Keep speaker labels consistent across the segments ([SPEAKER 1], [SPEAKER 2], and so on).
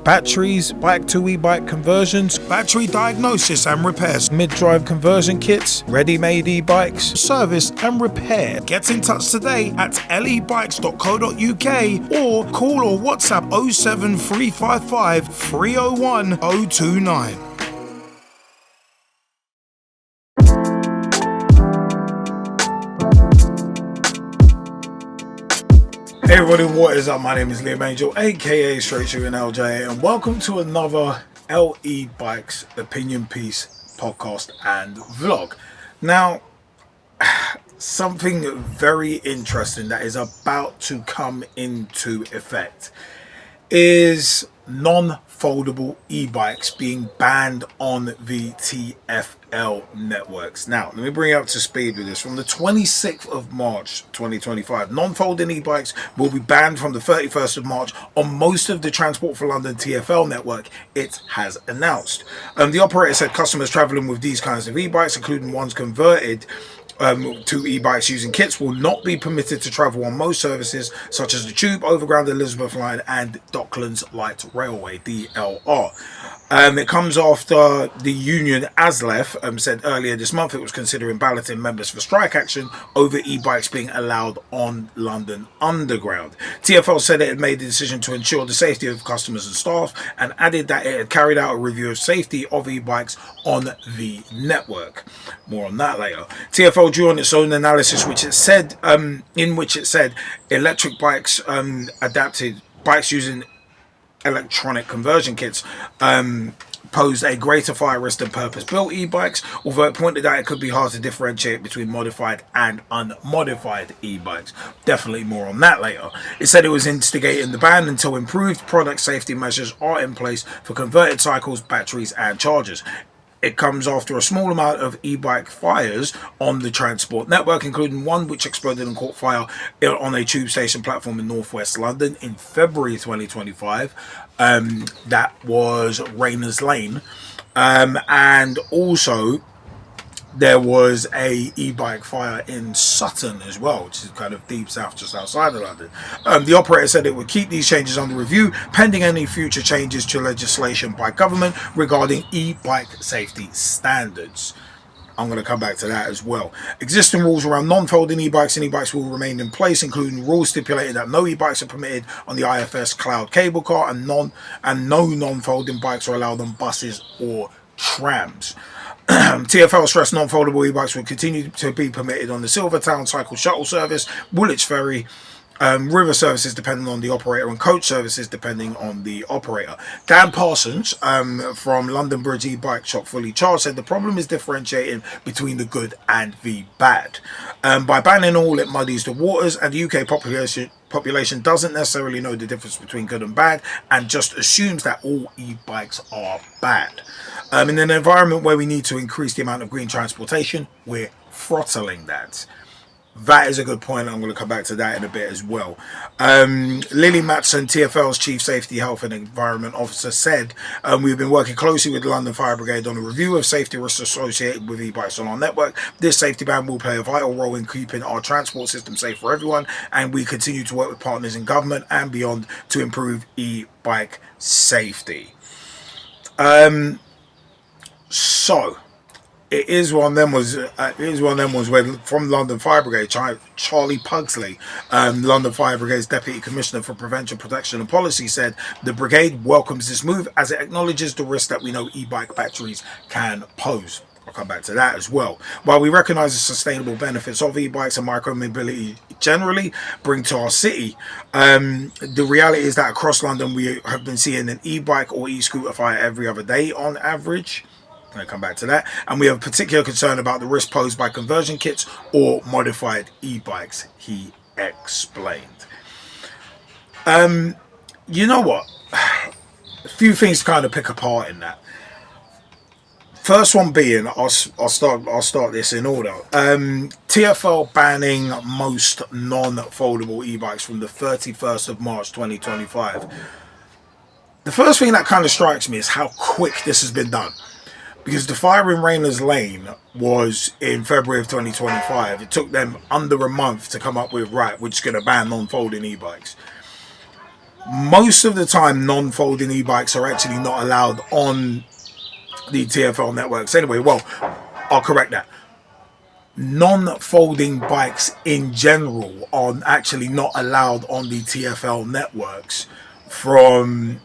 [SPEAKER 1] batteries, bike to e-bike conversions, battery diagnosis and repairs, mid-drive conversion kits, ready-made e-bikes, service and repair. Get in touch today at lebikes.co.uk or call or WhatsApp 07355 301 029. Hey everybody, what is up? My name is Liam Angel, aka Straight Shooting LJ, and welcome to another LE Bikes opinion piece podcast and vlog. Now, something very interesting that is about to come into effect is non-foldable e-bikes being banned on the TFL networks. Now, let me bring you up to speed with this. From the 26th of March 2025, non-folding e-bikes will be banned from the 31st of March on most of the Transport for London TFL network, it has announced. The operator said customers travelling with these kinds of e-bikes, including ones converted to e-bikes using kits, will not be permitted to travel on most services such as the Tube, Overground Elizabeth Line and Docklands Light Railway, DLR. It comes after the union ASLEF said earlier this month it was considering balloting members for strike action over e-bikes being allowed on London Underground. TFL said it had made the decision to ensure the safety of customers and staff, and added that it had carried out a review of safety of e-bikes on the network. More on that later. TFL drew on its own analysis, which it said electric bikes adapted bikes using electronic conversion kits posed a greater fire risk than purpose-built e-bikes, although it pointed out it could be hard to differentiate between modified and unmodified e-bikes. Definitely more on that later. It said it was instigating the ban until improved product safety measures are in place for converted cycles, batteries and chargers. It comes after a small amount of e-bike fires on the transport network, including one which exploded and caught fire on a tube station platform in northwest London in February 2025. That was Rayners Lane. And also there was a e-bike fire in Sutton as well, which is kind of deep south, just outside of London. The operator said it would keep these changes under review pending any future changes to legislation by government regarding e-bike safety standards. I'm going to come back to that as well. Existing rules around non-folding e-bikes and e-bikes will remain in place, including rules stipulating that no e-bikes are permitted on the IFS cloud cable car, and no non-folding bikes are allowed on buses or trams. TFL stressed non-foldable e-bikes will continue to be permitted on the Silvertown Cycle Shuttle service, Woolwich Ferry, river services depending on the operator, and coach services depending on the operator. Dan Parsons from London Bridge e-bike shop Fully Charged said the problem is differentiating between the good and the bad. By banning all, it muddies the waters, and the UK population doesn't necessarily know the difference between good and bad and just assumes that all e-bikes are bad. In an environment where we need to increase the amount of green transportation, we're throttling that. That is a good point. I'm going to come back to that in a bit as well. Lily Matson, TFL's Chief Safety, Health and Environment Officer, said we've been working closely with the London Fire Brigade on a review of safety risks associated with e-bikes on our network. This safety ban will play a vital role in keeping our transport system safe for everyone, and we continue to work with partners in government and beyond to improve e-bike safety. So it is one of them was where from London Fire Brigade, Charlie Pugsley, London Fire Brigade's Deputy Commissioner for Prevention, Protection and Policy, said the brigade welcomes this move as it acknowledges the risk that we know e-bike batteries can pose. I'll come back to that as well. While we recognise the sustainable benefits of e-bikes and micromobility generally bring to our city, the reality is that across London we have been seeing an e-bike or e-scooter fire every other day on average. I'll come back to that. And we have particular concern about the risk posed by conversion kits or modified e-bikes, he explained. You know what? A few things to kind of pick apart in that. First one being, I'll start this in order. TFL banning most non-foldable e-bikes from the 31st of March 2025. The first thing that kind of strikes me is how quick this has been done. Because the fire in Rayners Lane was in February of 2025. It took them under a month to come up with, right, we're just going to ban non-folding e-bikes. most of the time non-folding e-bikes are actually not allowed on the TFL networks anyway. Well, I'll correct that. Non-folding bikes in general are actually not allowed on the TFL networks from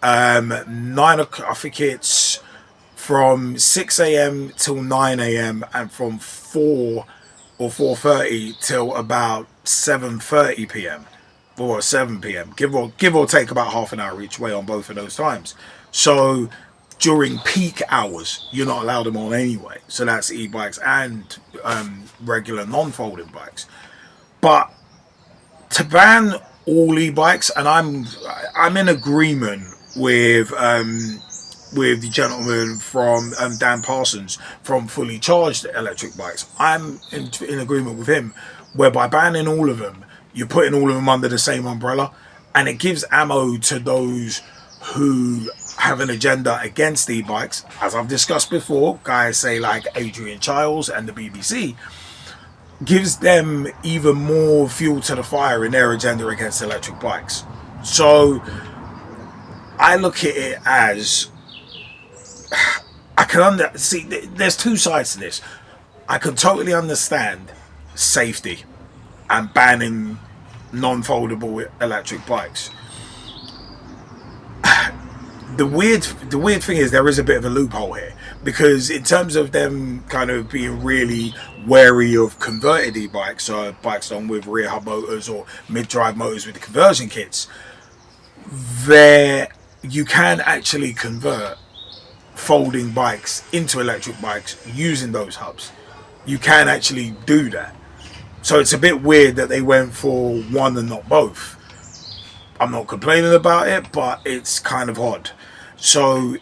[SPEAKER 1] 9 o'clock. I think it's from 6 a.m. till 9 a.m. and from 4 or 4:30 till about 7:30 p.m. or 7 p.m. Give or take about half an hour each way on both of those times. So during peak hours, you're not allowed them on anyway. So that's e-bikes and regular non-folding bikes. But to ban all e-bikes, and I'm in agreement with the gentleman from Dan Parsons from Fully Charged Electric Bikes. I'm in agreement with him, where by banning all of them, you're putting all of them under the same umbrella, and it gives ammo to those who have an agenda against e-bikes. As I've discussed before, guys say like Adrian Chiles and the BBC, gives them even more fuel to the fire in their agenda against electric bikes. So I look at it as, I can see there's two sides to this. I can totally understand safety and banning non-foldable electric bikes. The weird thing is there is a bit of a loophole here, because in terms of them kind of being really wary of converted e-bikes, or bikes done with rear hub motors or mid-drive motors with the conversion kits, there you can actually convert folding bikes into electric bikes using those hubs. You can actually do that. So it's a bit weird that they went for one and not both. I'm not complaining about it, but it's kind of odd. So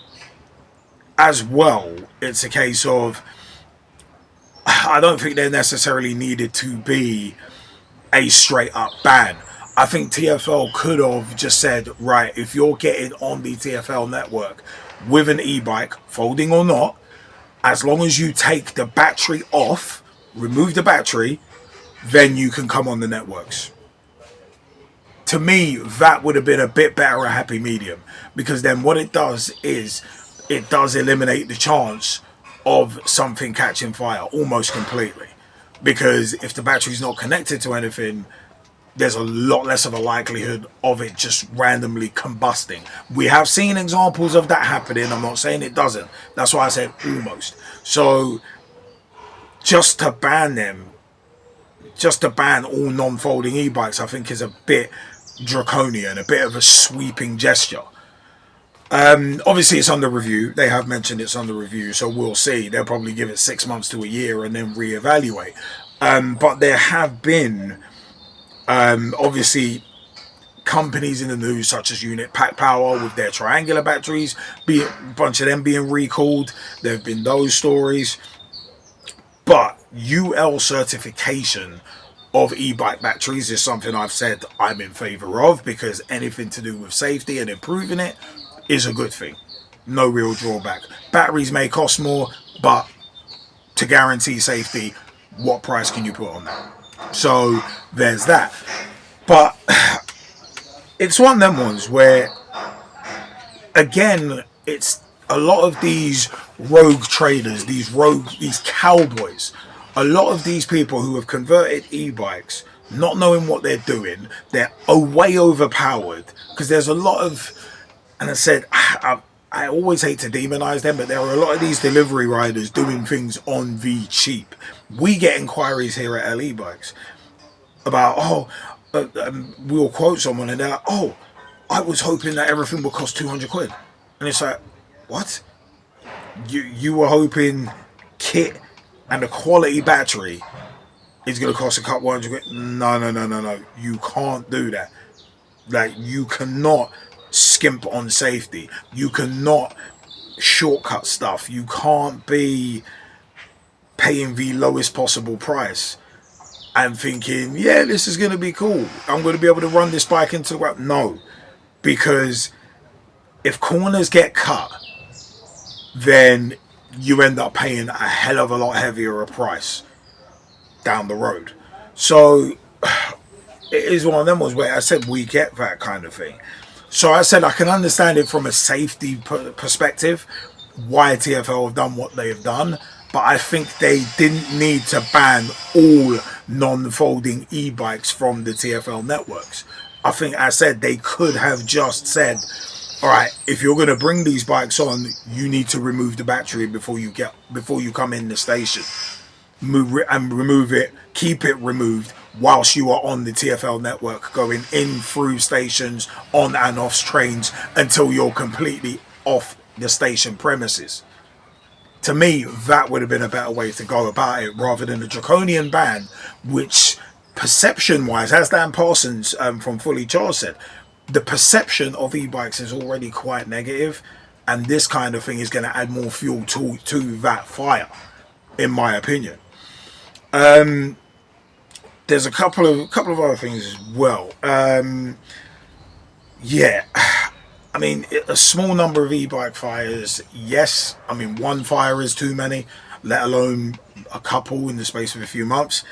[SPEAKER 1] as well, it's a case of, I don't think there necessarily needed to be a straight up ban. I think TFL could have just said, right, if you're getting on the TFL network with an e-bike, folding or not, as long as you take the battery off, remove the battery, then you can come on the networks. To me, that would have been a bit better, a happy medium, because then what it does is it does eliminate the chance of something catching fire almost completely. Because if the battery's not connected to anything, there's a lot less of a likelihood of it just randomly combusting. We have seen examples of that happening. I'm not saying it doesn't. That's why I said almost. So just to ban them, just to ban all non-folding e-bikes, I think is a bit draconian, a bit of a sweeping gesture. Obviously it's under review. They have mentioned it's under review, so we'll see. They'll probably give it 6 months to a year and then reevaluate. But there have been obviously companies in the news such as Unit Pack Power with their triangular batteries, be a bunch of them being recalled. There have been those stories. But UL certification of e-bike batteries is something I've said I'm in favor of, because anything to do with safety and improving it is a good thing. No real drawback. Batteries may cost more, but to guarantee safety, what price can you put on that? So there's that. But it's one of them ones where, again, it's a lot of these rogue traders, these cowboys, a lot of these people who have converted e-bikes, not knowing what they're doing, they're way overpowered, because there's a lot of, and I said, I always hate to demonize them, but there are a lot of these delivery riders doing things on the cheap. We get inquiries here at LE Bikes about, we'll quote someone and they're like, oh, I was hoping that everything would cost 200 quid. And it's like, what? You were hoping kit and a quality battery is going to cost a couple hundred quid? No. You can't do that. Like, you cannot skimp on safety. You cannot shortcut stuff. You can't be paying the lowest possible price and thinking, yeah, this is going to be cool. I'm going to be able to run this bike into the ground. No, because if corners get cut, then you end up paying a hell of a lot heavier a price down the road. So it is one of them ones where I said we get that kind of thing. So I said I can understand it from a safety perspective, why TFL have done what they have done, but I think they didn't need to ban all non-folding e-bikes from the TFL networks. I think I said they could have just said, all right, if you're going to bring these bikes on, you need to remove the battery before you come in the station. Remove it, keep it removed whilst you are on the TFL network, going in through stations, on and off trains until you're completely off the station premises. To me, that would have been a better way to go about it rather than a draconian ban, which perception-wise, as Dan Parsons from Fully Charged said, the perception of e-bikes is already quite negative, and this kind of thing is going to add more fuel to that fire, in my opinion. There's a couple of other things as well. Yeah, I mean, a small number of e-bike fires, yes. I mean, one fire is too many, let alone a couple in the space of a few months.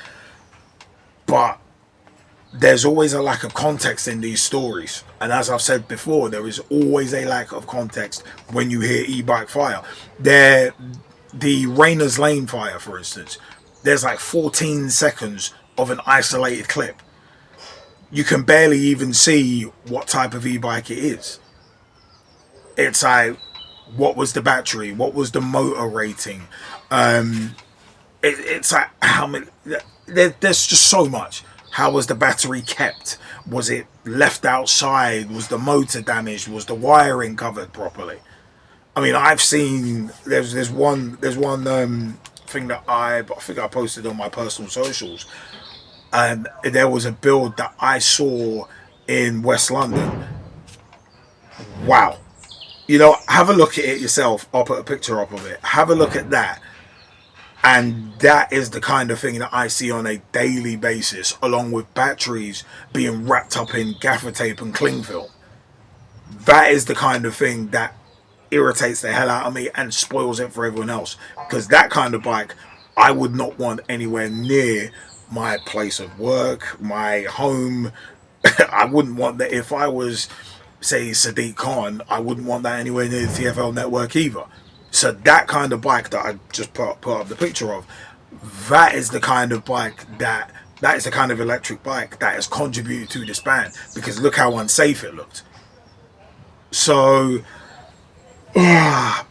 [SPEAKER 1] But there's always a lack of context in these stories. And as I've said before, there is always a lack of context when you hear e-bike fire. The Rayners Lane fire, for instance, there's like 14 seconds of an isolated clip. You can barely even see what type of e-bike it is. It's like, what was the battery? What was the motor rating? It's like, how many? There's just so much. How was the battery kept? Was it left outside? Was the motor damaged? Was the wiring covered properly? I mean, I've seen there's one thing that I think I posted on my personal socials, and there was a build that I saw in West London. Wow. You know, have a look at it yourself. I'll put a picture up of it. Have a look at that. And that is the kind of thing that I see on a daily basis, along with batteries being wrapped up in gaffer tape and cling film. That is the kind of thing that irritates the hell out of me and spoils it for everyone else. Because that kind of bike, I would not want anywhere near my place of work, my home. I wouldn't want that if I was, say, Sadiq Khan. I wouldn't want that anywhere near the TFL network either. So that kind of bike that I just put up the picture of, that is the kind of bike that is the kind of electric bike that has contributed to this ban, because look how unsafe it looked. So I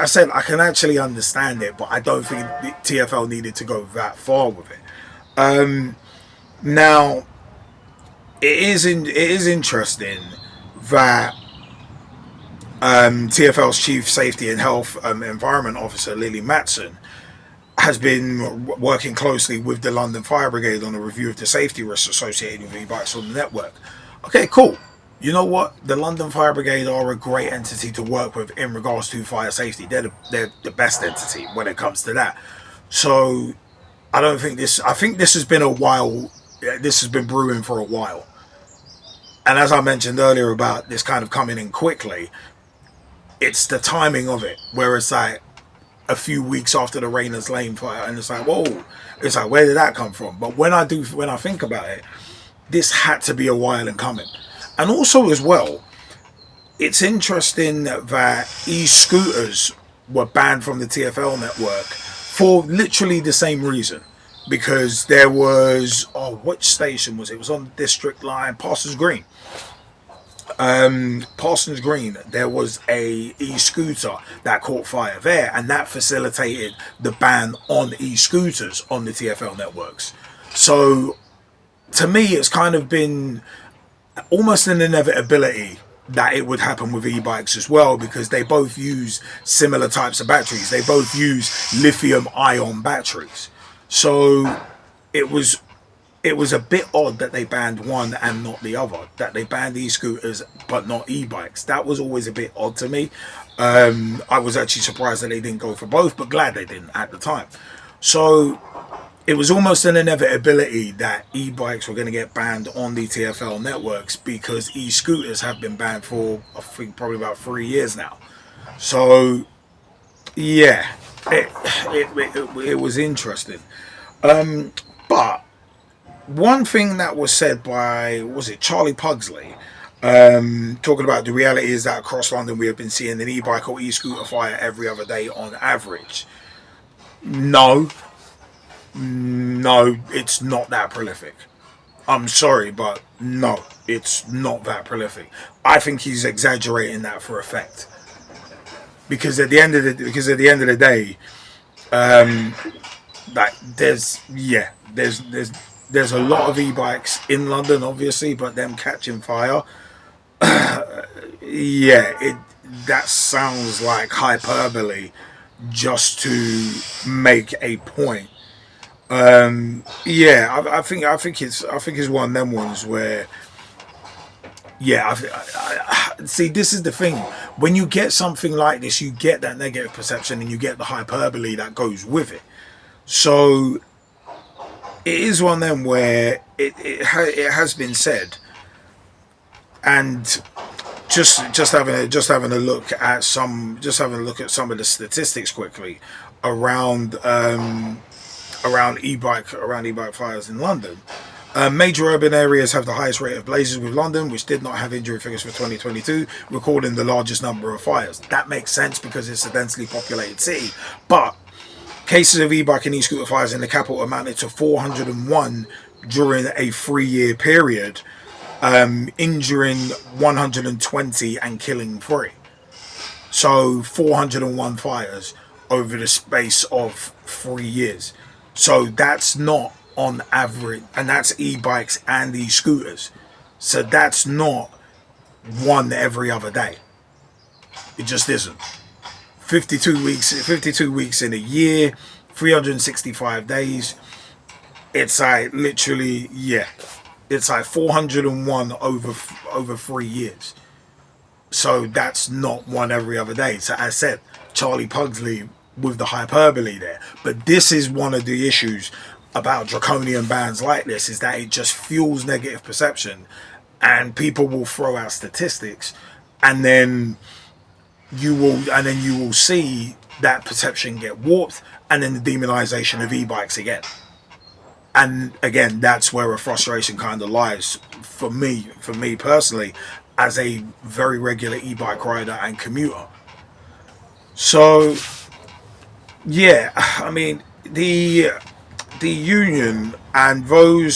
[SPEAKER 1] said I can actually understand it, but I don't think the TFL needed to go that far with it. Now it is interesting that TFL's Chief Safety and Health Environment Officer Lily Matson has been working closely with the London Fire Brigade on a review of the safety risks associated with e-bikes on the network. Okay, cool. You know what? The London Fire Brigade are a great entity to work with in regards to fire safety. They're the best entity when it comes to that. So I think this has been a while. This has been brewing for a while. And as I mentioned earlier about this kind of coming in quickly, it's the timing of it, where it's like a few weeks after the Rayners Lane fire, and it's like, whoa, it's like, where did that come from? But when I think about it, this had to be a while in coming. And also as well, it's interesting that e-scooters were banned from the TFL network for literally the same reason. Because there was, which station was it? It was on the District line, Parsons Green. Parsons Green, there was a e-scooter that caught fire there, and that facilitated the ban on e-scooters on the TFL networks. So to me, it's kind of been almost an inevitability that it would happen with e-bikes as well, because they both use similar types of batteries. They both use lithium-ion batteries. So it was a bit odd that they banned one and not the other, that they banned e-scooters but not e-bikes. That was always a bit odd to me. I was actually surprised that they didn't go for both, but glad they didn't at the time. So it was almost an inevitability that e-bikes were going to get banned on the TFL networks, because e-scooters have been banned for, I think, probably about 3 years now. So yeah, it was interesting. But one thing that was said by, was it Charlie Pugsley, talking about the reality is that across London we have been seeing an e-bike or e-scooter fire every other day on average. No, no, it's not that prolific. I'm sorry, but no, it's not that prolific. I think he's exaggerating that for effect. Because at the end of the day, like there's a lot of e-bikes in London, obviously, but them catching fire, yeah, it that sounds like hyperbole just to make a point. Yeah, I think it's one of them ones where, yeah, see, this is the thing. When you get something like this, you get that negative perception and you get the hyperbole that goes with it. So it is one of them where it has been said, and just having a look at some of the statistics quickly around around e-bike fires in London. Major urban areas have the highest rate of blazes, with London, which did not have injury figures for 2022, recording the largest number of fires. That makes sense because it's a densely populated city. But cases of e-bike and e-scooter fires in the capital amounted to 401 during a 3-year period, injuring 120 and killing 3. So 401 fires over the space of 3 years. So that's not on average, and that's e-bikes and e-scooters. So that's not one every other day. It just isn't. 52 weeks in a year, 365 days. It's like literally, yeah, it's like 401 over 3 years. So that's not one every other day. So as I said, Charlie Pugsley with the hyperbole there. But this is one of the issues about draconian bans like this, is that it just fuels negative perception, and people will throw out statistics, and then you will see that perception get warped, and then the demonization of e-bikes again. And again, that's where a frustration kind of lies for me personally, as a very regular e-bike rider and commuter. So yeah, I mean, the union and those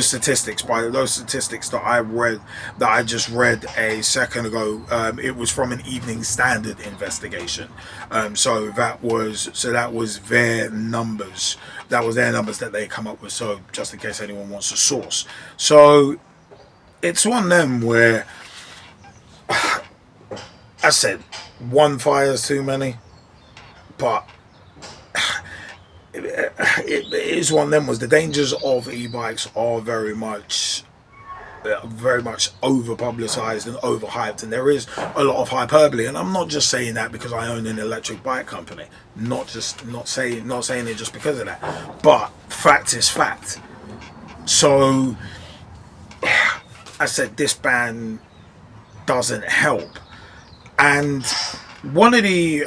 [SPEAKER 1] statistics, that I just read a second ago, it was from an Evening Standard investigation. So that was their numbers. That was their numbers that they come up with. So just in case anyone wants a source. So it's one of them where I said one fire is too many, but it is one of them was the dangers of e-bikes are very much over publicized and overhyped, and there is a lot of hyperbole. And I'm not just saying that because I own an electric bike company, not saying it just because of that, but fact is fact. So I said this ban doesn't help. And one of the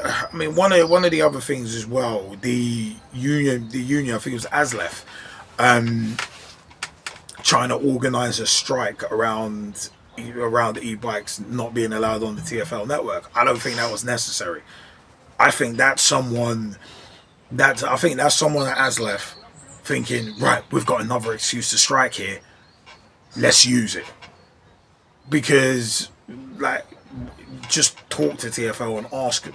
[SPEAKER 1] other things as well, the union, I think it was ASLEF, trying to organise a strike around e-bikes not being allowed on the TFL network. I don't think that was necessary. I think that's someone at ASLEF thinking, right, we've got another excuse to strike here, let's use it. Because, like, just talk to TFL and ask them.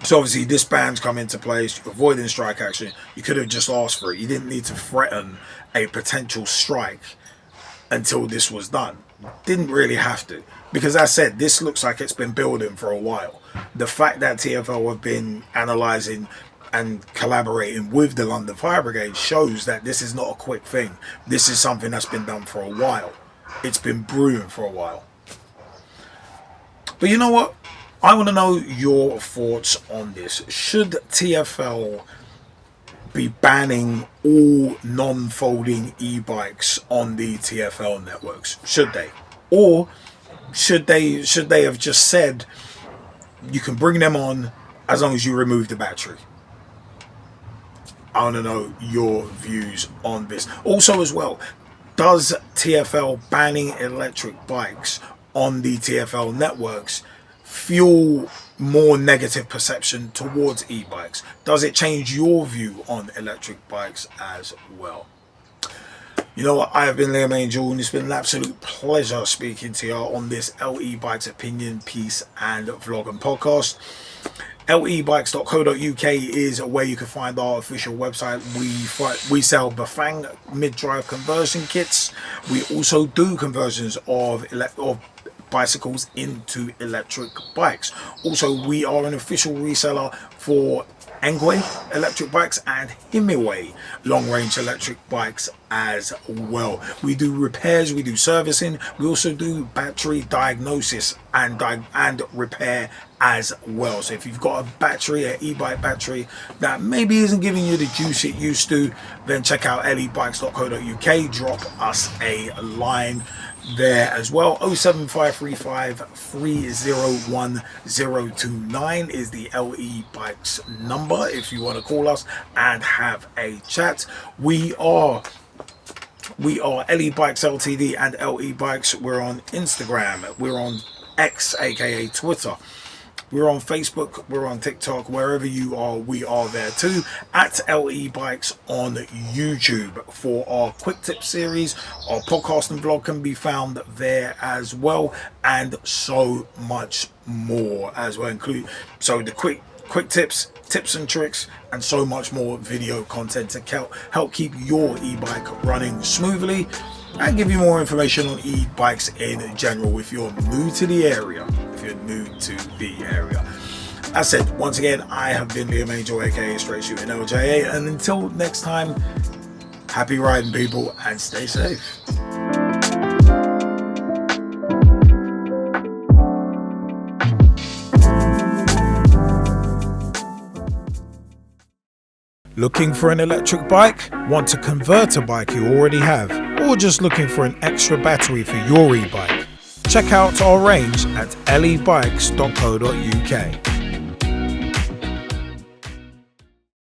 [SPEAKER 1] So obviously this ban's come into place, avoiding strike action. You could have just asked for it. You didn't need to threaten a potential strike until this was done. Didn't really have to, because as I said, this looks like it's been building for a while. The fact that TFL have been analysing and collaborating with the London Fire Brigade shows that this is not a quick thing. This is something that's been done for a while. It's been brewing for a while. But you know what? I want to know your thoughts on this. Should TFL be banning all non-folding e-bikes on the TFL networks? Should they? Or should they have just said you can bring them on as long as you remove the battery? I want to know your views on this. Also as well, does TFL banning electric bikes on the TFL networks fuel more negative perception towards e-bikes? Does it change your view on electric bikes as well? You know what, I have been Liam Angel, and it's been an absolute pleasure speaking to you on this LE Bikes opinion piece and vlog and podcast. lebikes.co.uk is where you can find our official website. We sell Bafang mid-drive conversion kits. We also do conversions of bicycles into electric bikes. Also, we are an official reseller for Engwe electric bikes and Himiway long range electric bikes as well. We do repairs, we do servicing, we also do battery diagnosis and repair as well. So if you've got a battery, an e-bike battery that maybe isn't giving you the juice it used to, then check out lebikes.co.uk. Drop us a line there as well. 07535 301 029 is the LE Bikes number if you want to call us and have a chat. We are LE Bikes Ltd and LE Bikes. We're on Instagram, we're on X aka Twitter, we're on Facebook, we're on TikTok. Wherever you are, we are there too. At LE Bikes on YouTube for our quick tip series. Our podcast and vlog can be found there as well, and so much more as well. So the quick tips and tricks, and so much more video content to help keep your e-bike running smoothly and give you more information on e-bikes in general if you're new to the area. As said, once again, I have been Liam Angel, aka Straight Shooting LJA, and until next time, happy riding people and stay safe. Looking for an electric bike? Want to convert a bike you already have? Or just looking for an extra battery for your e-bike? Check out our range at lebikes.co.uk.